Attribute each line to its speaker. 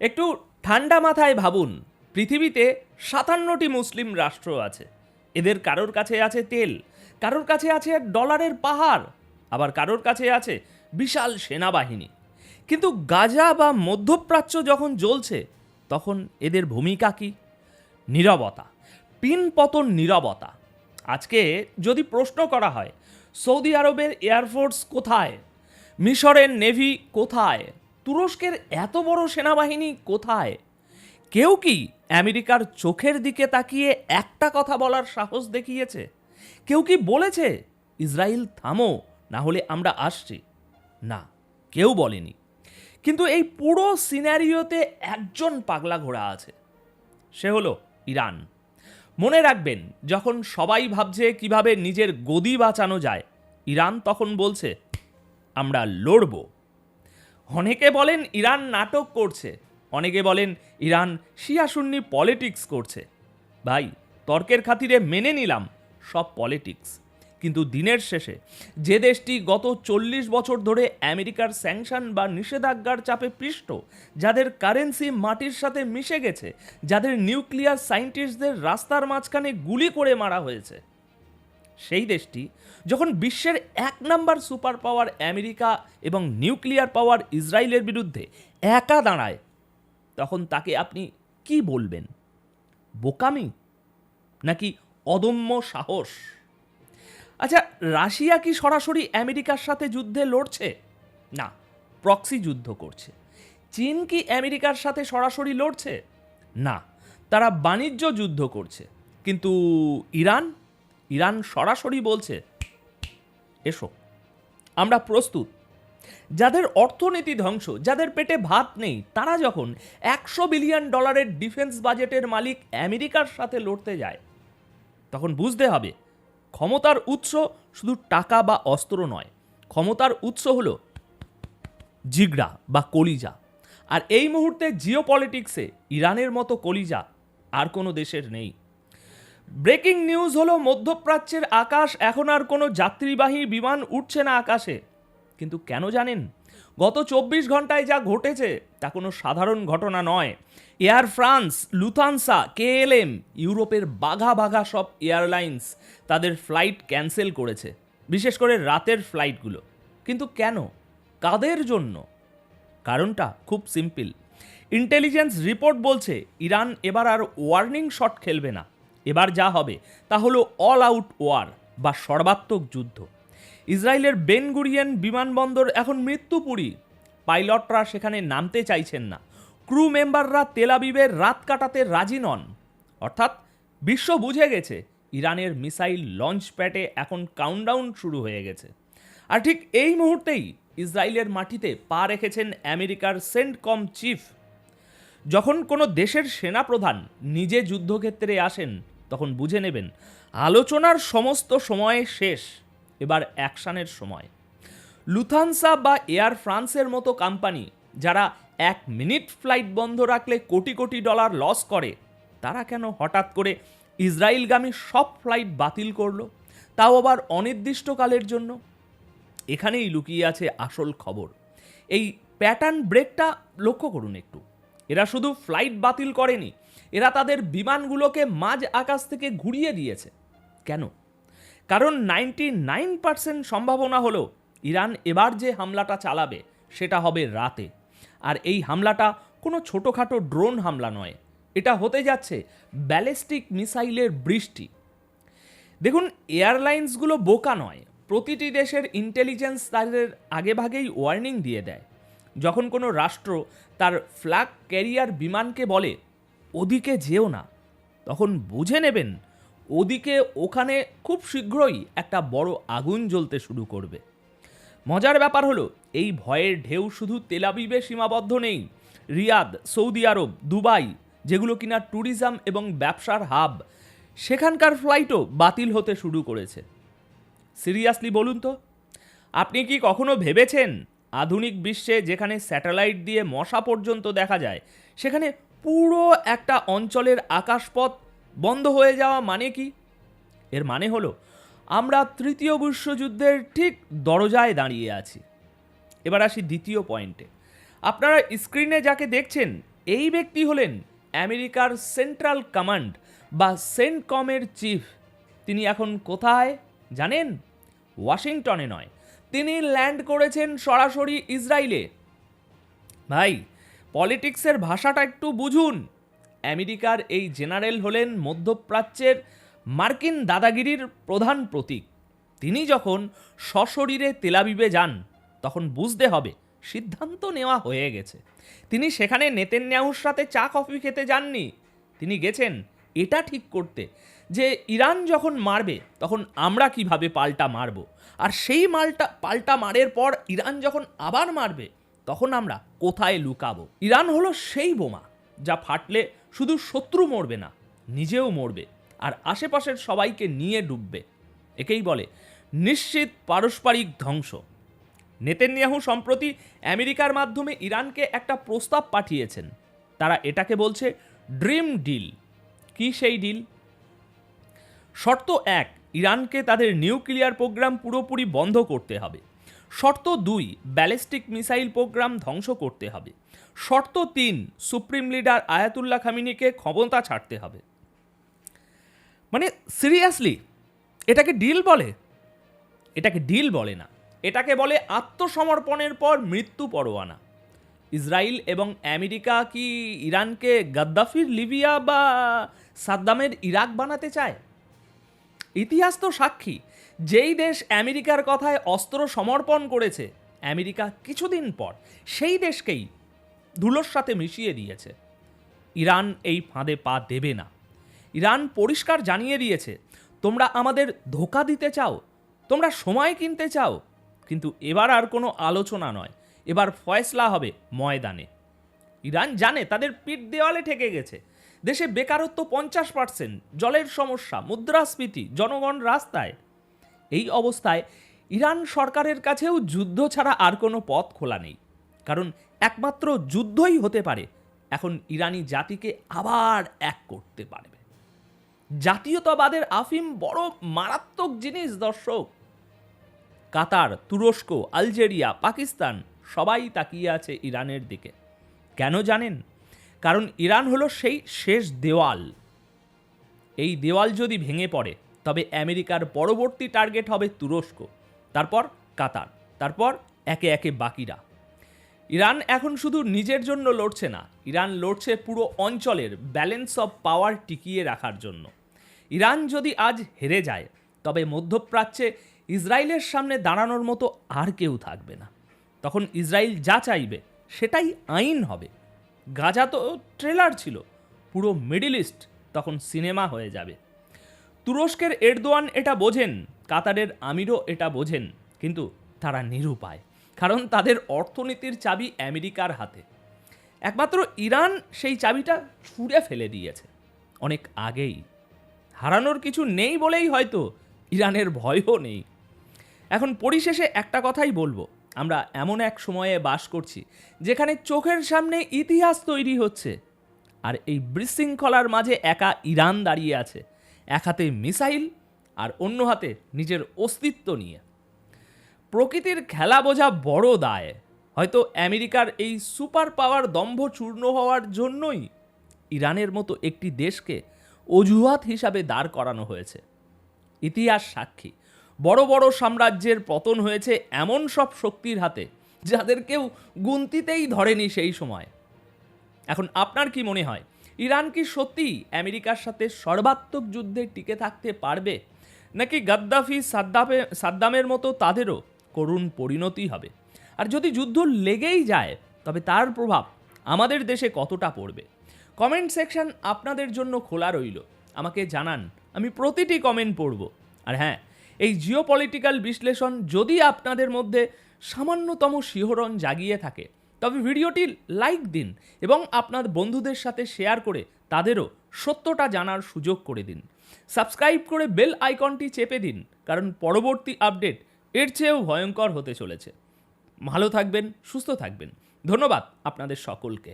Speaker 1: একটু ঠান্ডা মাথায় ভাবুন, পৃথিবীতে 57টি মুসলিম রাষ্ট্র আছে। এদের কারোর কাছে আছে তেল, কারোর কাছে আছে ডলারের পাহাড়, আবার কারোর কাছে আছে বিশাল সেনাবাহিনী। কিন্তু গাজা বা মধ্যপ্রাচ্য যখন জ্বলছে, তখন এদের ভূমিকা কি? নীরবতা, পিনপতন নীরবতা। আজকে যদি প্রশ্ন করা হয়, সৌদি আরবের এয়ারফোর্স কোথায়, মিশরের নেভি কোথায়, তুরস্কের এত বড় সেনাবাহিনী কোথায়, কেউ কি আমেরিকার চোখের দিকে তাকিয়ে একটা কথা বলার সাহস দেখিয়েছে? কেউ কি বলেছে ইসরায়েল থামো, না হলে আমরা আসছি? না, কেউ বলেনি। কিন্তু এই পুরো সিনারিওতে একজন পাগলা ঘোড়া আছে, সে হলো ইরান। মনে রাখবেন, যখন সবাই ভাবছে কিভাবে নিজের গদি বাঁচানো যায়, ইরান তখন বলছে আমরা লড়ব। অনেকে বলেন ইরান নাটক করছে, অনেকে বলেন ইরান শিয়া সুন্নি পলিটিক্স করছে। ভাই, তর্কের খাতিরে মেনে নিলাম সব পলিটিক্স, কিন্তু দিনের শেষে যে দেশটি গত 40 বছর ধরে আমেরিকার স্যাংশন বা নিষেধাজ্ঞার চাপে পৃষ্ঠ, যাদের কারেন্সি মাটির সাথে মিশে গেছে, যাদের নিউক্লিয়ার সায়েন্টিস্টদের রাস্তার মাঝখানে গুলি করে মারা হয়েছে, সেই দেশটি যখন বিশ্বের 1 নম্বর সুপার পাওয়ার আমেরিকা এবং নিউক্লিয়ার পাওয়ার ইসরায়েলের বিরুদ্ধে একা দাঁড়ায়, তখন তাকে আপনি কি বলবেন? বোকামি নাকি অদম্য সাহস? আচ্ছা, রাশিয়া কি সরাসরি আমেরিকার সাথে যুদ্ধে লড়ছে? না, প্রক্সি যুদ্ধ করছে। চীন কি আমেরিকার সাথে সরাসরি লড়ছে? না, তারা বাণিজ্য যুদ্ধ করছে। কিন্তু ইরান ইরান সরাসরি বলছে এসো, আমরা প্রস্তুত। যাদের অর্থনীতি ধ্বংস, যাদের পেটে ভাত নেই, তারা যখন $100 বিলিয়ন ডিফেন্স বাজেটের মালিক আমেরিকার সাথে লড়তে যায়, তখন বুঝতে হবে ক্ষমতার উৎস শুধু টাকা বা অস্ত্র নয়, ক্ষমতার উৎস হলো জিগড়া বা কলিজা। আর এই মুহূর্তে জিও পলিটিক্সে ইরানের মতো কলিজা আর কোনো দেশের নেই। ব্রেকিং নিউজ হলো, মধ্যপ্রাচ্যের আকাশ এখন আর কোনো যাত্রীবাহী বিমান উঠছে না আকাশে। কিন্তু কেন জানেন? গত 24 ঘন্টায় যা ঘটেছে তা কোনো সাধারণ ঘটনা নয়। এয়ার ফ্রান্স, লুথানসা, কেএলএম, ইউরোপের বাঘা বাঘা সব এয়ারলাইন্স তাদের ফ্লাইট ক্যান্সেল করেছে, বিশেষ করে রাতের ফ্লাইটগুলো। কিন্তু কেন? কাদের জন্য? কারণটা খুব সিম্পল। ইন্টেলিজেন্স রিপোর্ট বলছে ইরান এবার আর ওয়ার্নিং শট খেলবে না। এবার যা হবে তা হলো অল আউট ওয়ার বা সর্বাত্মক যুদ্ধ। ইসরায়েলের বেন গুরিয়ন বিমানবন্দর এখন মৃত্যুপুরী। পাইলটরা সেখানে নামতে চাইছেন না, ক্রু মেম্বাররা তেল আবিবের রাত কাটাতে রাজি নন। অর্থাৎ বিশ্ব বুঝে গেছে ইরানের মিসাইল লঞ্চ প্যাডে এখন কাউন্টডাউন শুরু হয়ে গেছে। আর ঠিক এই মুহূর্তেই ইসরায়েলের মাটিতে পা রেখেছেন আমেরিকার সেন্টকম চিফ। যখন কোনো দেশের সেনাপ্রধান নিজে যুদ্ধক্ষেত্রে আসেন, তখন বুঝে নেবেন আলোচনার সমস্ত সময় শেষ, এবার অ্যাকশনের সময়। লুথানসা বা এয়ার ফ্রান্সের মতো কোম্পানি, যারা 1 মিনিট ফ্লাইট বন্ধ রাখলে কোটি কোটি ডলার লস করে, তারা কেন হঠাৎ করে ইসরায়েলগামী সব ফ্লাইট বাতিল করলো, তাও আবার অনির্দিষ্টকালের জন্য? এখানেই লুকিয়ে আছে আসল খবর। এই প্যাটার্ন ব্রেকটা লক্ষ্য করুন একটু। এরা শুধু ফ্লাইট বাতিল করেনি, এরা তাদের বিমানগুলোকে মাঝ আকাশ থেকে ঘুরিয়ে দিয়েছে। কেন? কারণ 99% সম্ভাবনা হলো ইরান এবার যে হামলাটা চালাবে সেটা হবে রাতে। আর এই হামলাটা কোনো ছোটোখাটো ড্রোন হামলা নয়, এটা হতে যাচ্ছে ব্যালিস্টিক মিসাইলের বৃষ্টি। দেখুন, এয়ারলাইন্সগুলো বোকা নয়। প্রতিটি দেশের ইন্টেলিজেন্স তাদের আগেভাগেই ওয়ার্নিং দিয়ে দেয়। যখন কোনো রাষ্ট্র তার ফ্ল্যাগ ক্যারিয়ার বিমানকে বলে ওদিকে যেও না, তখন বুঝে নেবেন ওদিকে ওখানে খুব শীঘ্রই একটা বড় আগুন জ্বলতে শুরু করবে। মজার ব্যাপার হলো, এই ভয়ের ঢেউ শুধু তেল আবিবে সীমাবদ্ধ নেই। রিয়াদ, সৌদি আরব, দুবাই, যেগুলো কিনা ট্যুরিজম এবং ব্যবসার হাব, সেখানকার ফ্লাইটও বাতিল হতে শুরু করেছে। সিরিয়াসলি বলুন তো, আপনি কি কখনো ভেবেছেন আধুনিক বিশ্বে যেখানে স্যাটেলাইট দিয়ে মশা পর্যন্ত দেখা যায়, সেখানে পুরো একটা অঞ্চলের আকাশপথ বন্ধ হয়ে যাওয়া মানে কি? এর মানে হলো আমরা তৃতীয় বিশ্বযুদ্ধের ঠিক দরজায় দাঁড়িয়ে আছি। এবার আসি দ্বিতীয় পয়েন্টে। আপনারা স্ক্রিনে যাকে দেখছেন, এই ব্যক্তি হলেন আমেরিকার সেন্ট্রাল কমান্ড বা সেন্টকমের চিফ। তিনি এখন কোথায় জানেন? ওয়াশিংটনে নয়, তিনি ল্যান্ড করেছেন সরাসরি ইসরায়েলে। ভাই, পলিটিক্সের ভাষাটা একটু বুঝুন। আমেরিকার এই জেনারেল হলেন মধ্যপ্রাচ্যের মার্কিন দাদাগিরির প্রধান প্রতীক। তিনি যখন সশরীরে তেলাবিবে যান তখন বুঝতে হবে সিদ্ধান্ত নেওয়া হয়ে গেছে। তিনি সেখানে নেতানিয়াহুর সাথে চা কফি খেতে যাননি, তিনি গেছেন এটা ঠিক করতে যে ইরান যখন মারবে তখন আমরা কিভাবে পাল্টা মারব, আর সেই পাল্টা মারের পর ইরান যখন আবার মারবে তখন আমরা কোথায় লুকাবো। ইরান হলো সেই বোমা যা ফাটলে শুধু শত্রু মরবে না, নিজেও মরবে আর আশেপাশের সবাইকে নিয়ে ডুববে। একেই বলে নিশ্চিত পারস্পরিক ধ্বংস। নেতানিয়াহু সম্প্রতি আমেরিকার মাধ্যমে ইরানকে একটা প্রস্তাব পাঠিয়েছেন। তারা এটাকে বলছে ড্রিম ডিল। কি সেই ডিল? শর্ত 1, ইরানকে তাদের নিউক্লিয়ার প্রোগ্রাম পুরোপুরি বন্ধ করতে হবে। শর্ত 2, ব্যালিস্টিক মিসাইল প্রোগ্রাম ধ্বংস করতে হবে। শর্ত 3, সুপ্রিম লিডার আয়াতুল্লাহ খামিনিকে ক্ষমতা ছাড়তে হবে। মানে সিরিয়াসলি, এটাকে ডিল বলে? এটাকে ডিল বলে না, এটাকে বলে আত্মসমর্পণের পর মৃত্যু পরোয়ানা। ইসরায়েল এবং আমেরিকা কি ইরানকে গাদ্দাফির লিবিয়া বা সাদ্দামের ইরাক বানাতে চায়? ইতিহাস তো সাক্ষী, যেই দেশ আমেরিকার কথায় অস্ত্র সমর্পণ করেছে, আমেরিকা কিছুদিন পর সেই দেশকেই ধুলোর সাথে মিশিয়ে দিয়েছে। ইরান এই ফাঁদে পা দেবে না। ইরান পরিষ্কার জানিয়ে দিয়েছে, তোমরা আমাদের ধোঁকা দিতে চাও, তোমরা সময় কিনতে চাও, কিন্তু এবার আর কোনো আলোচনা নয়, এবার ফয়সলা হবে ময়দানে। ইরান জানে তাদের পিঠ দেওয়ালে ঠেকে গেছে। দেশে বেকারত্ব 50%, জলের সমস্যা, মুদ্রাস্ফীতি, জনগণ রাস্তায়। এই অবস্থায় ইরান সরকারের কাছেও যুদ্ধ ছাড়া আর কোনো পথ খোলা নেই, কারণ একমাত্র যুদ্ধই হতে পারে এখন ইরানি জাতিকে আবার এক করতে পারবে। জাতীয়তাবাদের আফিম বড় মারাত্মক জিনিস দর্শক। কাতার, তুরস্ক, আলজেরিয়া, পাকিস্তান সবাই তাকিয়ে আছে ইরানের দিকে। কেন জানেন? কারণ ইরান হলো সেই শেষ দেওয়াল। এই দেওয়াল যদি ভেঙে পড়ে তবে আমেরিকার পরবর্তী টার্গেট হবে তুরস্ক, তারপর কাতার, তারপর একে একে বাকিরা। ইরান এখন শুধু নিজের জন্য লড়ছে না, ইরান লড়ছে পুরো অঞ্চলের ব্যালেন্স অফ পাওয়ার টিকিয়ে রাখার জন্য। ইরান যদি আজ হেরে যায় তবে মধ্যপ্রাচ্যে ইসরায়েলের সামনে দাঁড়ানোর মতো আর কেউ থাকবে না। তখন ইসরায়েল যা চাইবে সেটাই আইন হবে। গাজা তো ট্রেলার ছিল, পুরো মিডল ইস্ট তখন সিনেমা হয়ে যাবে। তুরস্কের এরদোয়ান এটা বোঝেন, কাতারের আমিরও এটা বোঝেন, কিন্তু তারা নিরুপায়, কারণ তাদের অর্থনীতির চাবি আমেরিকার হাতে। একমাত্র ইরান সেই চাবিটা ছুঁড়ে ফেলে দিয়েছে অনেক আগেই। হারানোর কিছু নেই বলেই হয়তো ইরানের ভয়ও নেই। এখন পরিশেষে একটা কথাই বলবো, আমরা এমন এক সময়ে বাস করছি যেখানে চোখের সামনে ইতিহাস তৈরি হচ্ছে, আর এই বিশৃঙ্খলার মাঝে একা ইরান দাঁড়িয়ে আছে, এক হাতে মিসাইল আর অন্য হাতে নিজের অস্তিত্ব নিয়ে। প্রকৃতির খেলা বোঝা বড় দায়। হয়তো আমেরিকার এই সুপার পাওয়ার দম্ভ চূর্ণ হওয়ার জন্যই ইরানের মতো একটি দেশকে অজুহাত হিসাবে দাঁড় করানো হয়েছে। ইতিহাস সাক্ষী, বড় বড় সাম্রাজ্যের পতন হয়েছে এমন সব শক্তির হাতে যাদের কেউ গুনতিতেই ধরেনি সেই সময়। এখন আপনার কি মনে হয়, ইরান কি সত্যিই আমেরিকার সাথে সর্বাত্মক যুদ্ধে টিকে থাকতে পারবে, নাকি গাদ্দাফি সাদ্দামের মতো তাদেরও করুণ পরিণতি হবে? আর যদি যুদ্ধ লেগেই যায় তবে তার প্রভাব আমাদের দেশে কতটা পড়বে? কমেন্ট সেকশন আপনাদের জন্য খোলা রইল, আমাকে জানান, আমি প্রতিটি কমেন্ট পড়ব। আর হ্যাঁ, এই জিওপলিটিক্যাল বিশ্লেষণ যদি আপনাদের মধ্যে সামান্যতম শিহরণ জাগিয়ে থাকে তবে ভিডিওটি লাইক দিন এবং আপনার বন্ধুদের সাথে শেয়ার করে তাদেরও সত্যটা জানার সুযোগ করে দিন। সাবস্ক্রাইব করে বেল আইকনটি চেপে দিন, কারণ পরবর্তী আপডেট এর চেয়েও ভয়ঙ্কর হতে চলেছে। ভালো থাকবেন, সুস্থ থাকবেন। ধন্যবাদ আপনাদের সকলকে।